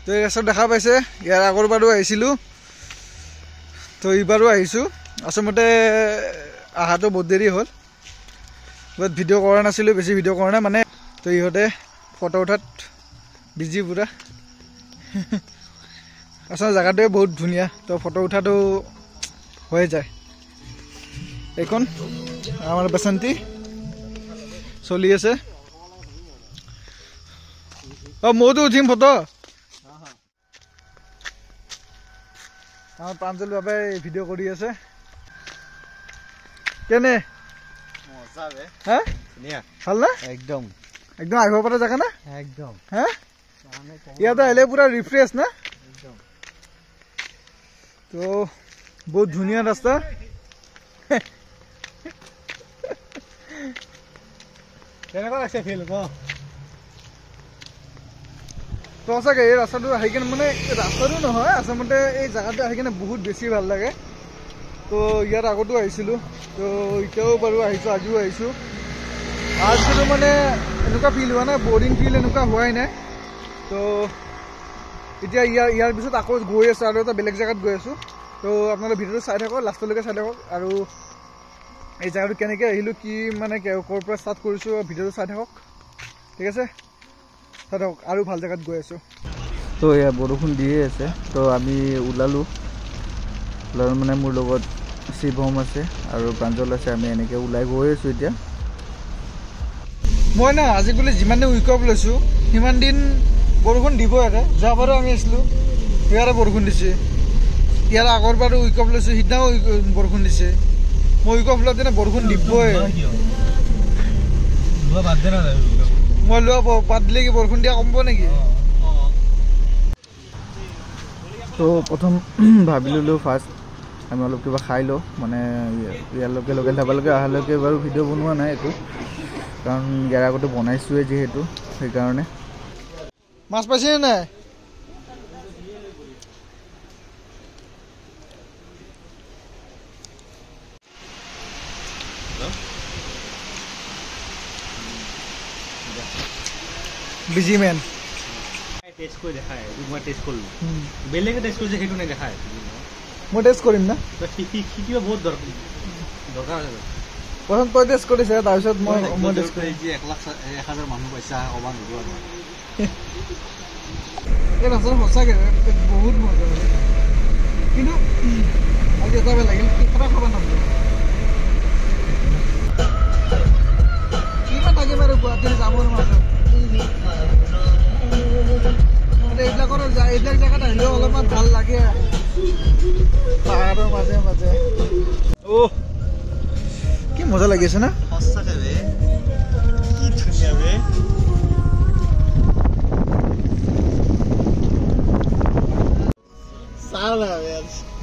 তো এই ৰাস্তাত দেখা পাইছে ইয়াৰ আগৰবাৰো আহিছিলোঁ তো এইবাৰো আহিছোঁ আচলতে আহাটো বহুত দেৰি হ'ল বাট ভিডিঅ' কৰা নাছিলোঁ বেছি ভিডিঅ' কৰা নাই মানে তো ইহঁতে ফটো উঠাত বিজি পুৰা আচলতে জেগাটোৱে বহুত ধুনীয়া তো ফটো উঠাটো হৈ যায় এইখন আমাৰ বাসন্তী চলি আছে মইতো উঠিম ফটো আমাৰ প্ৰাঞ্জল বাবাই ভিডিঅ' কৰি আছে কেনে হা ভাল না একদম একদম আহিব পৰা জেগা না একদম হা ইয়াতে আহিলে পুৰা ৰিফ্ৰেছ না তো বহুত ধুনীয়া ৰাস্তা কেনেকুৱা লাগছে ফিল ক তো সঁচাকৈ এই ৰাস্তাটো আহি কিনে মানে ৰাস্তাটো নহয় আচলতে এই জেগাটো আহি কিনে বহুত বেছি ভাল লাগে তো ইয়াত আগতো আহিছিলোঁ তো এতিয়াও বাৰু আহিছোঁ আজিও আহিছোঁ আজিতো মানে এনেকুৱা ফিল হোৱা নাই বৰিং ফিল এনেকুৱা হোৱাই নাই তো এতিয়া ইয়াৰ পিছত আকৌ গৈ আছোঁ আৰু এটা বেলেগ জেগাত গৈ আছোঁ তো আপোনালোকে ভিডিঅ'টো চাই থাকক লাষ্টলৈকে চাই থাকক আৰু এই জেগাটো কেনেকৈ আহিলোঁ কি মানে ক'ৰ পৰা ষ্টাৰ্ট কৰিছোঁ ভিডিঅ'টো চাই থাকক ঠিক আছে চাই থাকক আৰু ভাল জেগাত গৈ আছোঁ তো এয়া বৰষুণ দিয়ে আছে তো আমি ওলালোঁ মানে মোৰ লগত শিৱম আছে আৰু প্ৰাঞ্জল আছে আমি এনেকৈ ওলাই গৈ আছোঁ এতিয়া মই না আজি বোলে যিমান দিন উইক অফ লৈছোঁ সিমান দিন বৰষুণ দিব ইয়াতে যোৱাবাৰো আমি আছিলোঁ ইয়াৰে বৰষুণ দিছে ইয়াৰ আগৰবাৰো উইক অফ লৈছোঁ সিদিনাও বৰষুণ দিছে মই উইক অফ লোৱা দিনা বৰষুণ দিবই মই লোৱা বাদ দিলে কি বৰষুণ দিয়া কমিব নেকি তো প্ৰথম ভাবি ল'লোঁ ফাৰ্ষ্ট আমি অলপ কিবা খাই লওঁ মানে ইয়ালৈকে লোকেল ধাবালৈকে অহালৈকে বাৰু ভিডিঅ' বনোৱা নাই একো কাৰণ ইয়াৰ আগতে বনাইছোঁৱে যিহেতু সেইকাৰণে মাছ পাইছেনে নাই বিজি মেন টেষ্ট কৰি দেখায় মই টেষ্ট কৰিলোঁ বেলেগে টেষ্ট কৰিছে সেইটো নেদেখায় মই টেষ্ট কৰিম না শিকিব বহুত দৰকাৰ আছে প্ৰথম তই টেষ্ট কৰিছে তাৰপিছত মই টেষ্ট কৰিম 1,1000 মানুহ পাইছা ক'বা নোৱাৰোঁ আৰু এই ৰাস্তাটো সঁচাকৈ বহুত মজা লাগে কিন্তু আজি এটা বেয়া লাগিল সদায় খাব নালাগে কিমান থাকিম আৰু গুৱাহাটীৰ জামৰ মাজত এইবিলাক জেগাত আহিলেও অলপমান ভাল লাগে পাহাৰৰ মাজে মাজে কি মজা লাগিছে না সঁচাকৈ বে কি ধুনীয়া বে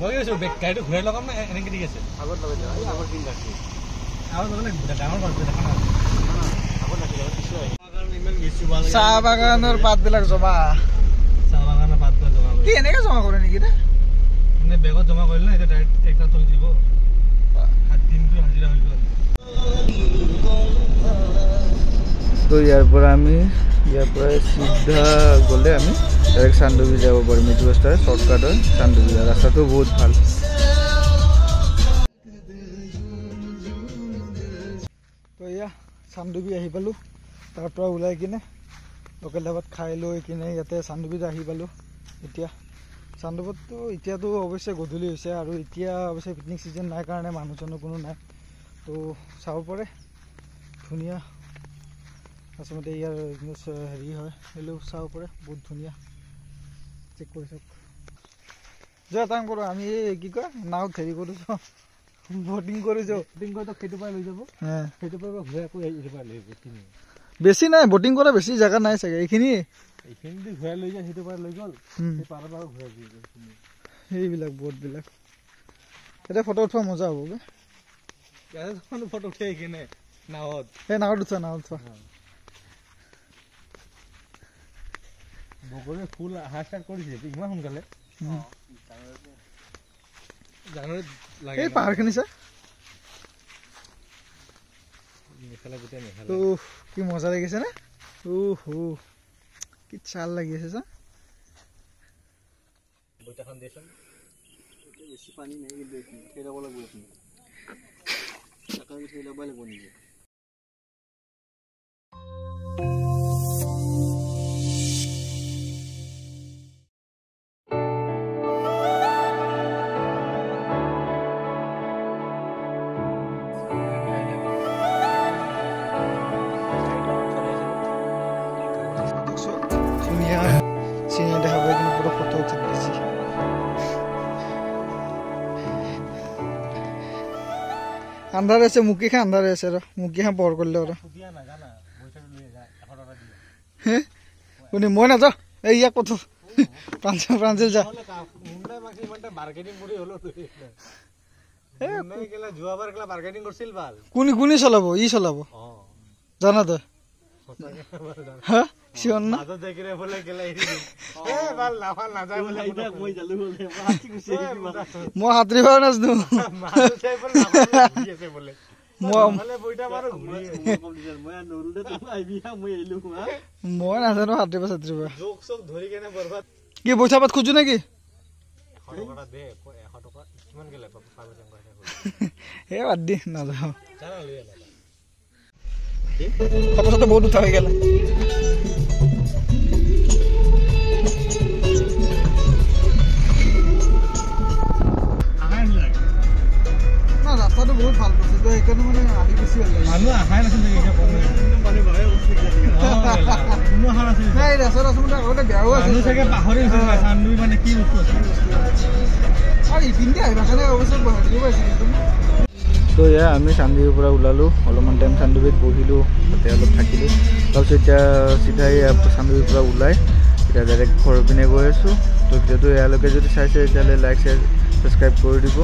মই কৈছোঁ গাড়ীটো ঘূৰাই লগাম না এনেকৈ ঠিক আছে আগত লগাই দিওঁ আগত দিন ৰাখি আগত লগালে ডাঙৰ মানুহ দেখা নাই আগত ৰাখিলে পিছু আহি ইমান বেছি ভাল চাহ বাগানৰ পাতবিলাক জমা চাহ বাগানৰ পাতবিলাক জমা কি এনেকৈ জমা কৰে নেকি নে এনে বেগত জমা কৰিলে না এতিয়া ডাইৰেক্ট একটা থৈ দিব দিনটো হাজিৰা হৈ গ'ল তো ইয়াৰ পৰা চিধা গ'লে আমি ডাইৰেক্ট চান্দুবি যাব পাৰিম এইটো ৰাস্তাৰ শ্বৰ্টকাট হয় চান্দুবি ৰাস্তাটো বহুত ভাল তো এয়া চান্দুবি আহি পালোঁ তাৰ পৰা ওলাই কিনে লোকেল ধাবাত খাই লৈ কিনে ইয়াতে চান্দুবিত আহি পালোঁ এতিয়া চান্দুবিতটো এতিয়াতো অৱশ্যে গধূলি হৈছে আৰু এতিয়া অৱশ্যে পিকনিক ছিজন নাই কাৰণে মানুহ চানুহ কোনো নাই তো চাব পাৰে ধুনীয়া আচলতে ইয়াৰ হেৰি হয় সেইবোৰ চাব পাৰে বহুত ধুনীয়া চেক কৰি চাওক যোৱা টাইম কৰোঁ আমি এই কি কয় নাওত হেৰি কৰিছোঁ বটিং কৰিছোঁ বটিং কৰিতো সেইটো পৰা লৈ যাব সেইটো পৰা ঘূৰাই আকৌ এইটো পৰা লৈ যাব বেছি নাই বটিং কৰা বেছি জেগা নাই চাগে এইখিনি ঘূৰাই লৈ যায় সেইটো পৰা লৈ গ'ল সেই পাৰৰ পৰা ঘূৰাই লৈ গ'ল সেইবিলাক ব'টবিলাক এতিয়া ফটো উঠোৱা মজা হ'ব বে ইয়াতে ফটো উঠাই কিনে নাৱত সেই নাৱত উঠোৱা বগৰীৰ ফুল অহা ষ্টাৰ্ট কৰিছে ইমান সোনকালে জানুৱাৰীত লাগে এই পাহাৰখিনি চা মেখেলা গোটেই মেখেলা কি মজা লাগিছে নে কি চাল লাগি আছে চা ফাউণ্ডেশ্যন বেছি পানী নাই কিন্তু সেই ল'ব লাগিব আপুনি সেই ল'বই লাগিব নেকি চিনি দেখা পাই কিন্তু পুরো ফটো উঠে দিয়েছি আন্ধার আছে মুখি খা আন্ধার আছে মুখি খা পর করলে ওরা হ্যাঁ উনি মই না যা এই ইয়া কত প্রাঞ্চিল যা কোনি চলাব ই চলাব জানা তো হ্যাঁ শিওর না মই হাতৰি পাও নাজনো মই নাজানো হাতৰিবা চাতৰিবা কি পইচা পাত খুজো নেকি হে বাদ দি নাযাওঁ ফটো চটো বহুত উঠা হৈ গেল ৰাস্তাটো বহুত ভাল পাইছে তো সেইকাৰণে মানে আহি বেছি ভাল লাগে মানুহ আহাই নাছিল নাই ৰাস্তাত আচলতে আগতে বেয়াও আছিল পাহৰি মানে কি বস্তু আৰু ইপিনতে আহিবা কাৰণে অৱশ্যে গুৱাহাটীও পাইছিল তো এয়া আমি চানডুবিৰ পৰা ওলালোঁ অলপমান টাইম চানডুবিত বহিলোঁ তাতে অলপ থাকিলোঁ তাৰপিছত এতিয়া চিধাই চানডুবিৰ পৰা ওলাই এতিয়া ডাইৰেক্ট ঘৰৰ পিনে গৈ আছোঁ তো ভিডিঅ'টো ইয়ালৈকে যদি চাইছে তেতিয়াহ'লে লাইক শ্বেয়াৰ ছাবস্ক্ৰাইব কৰি দিব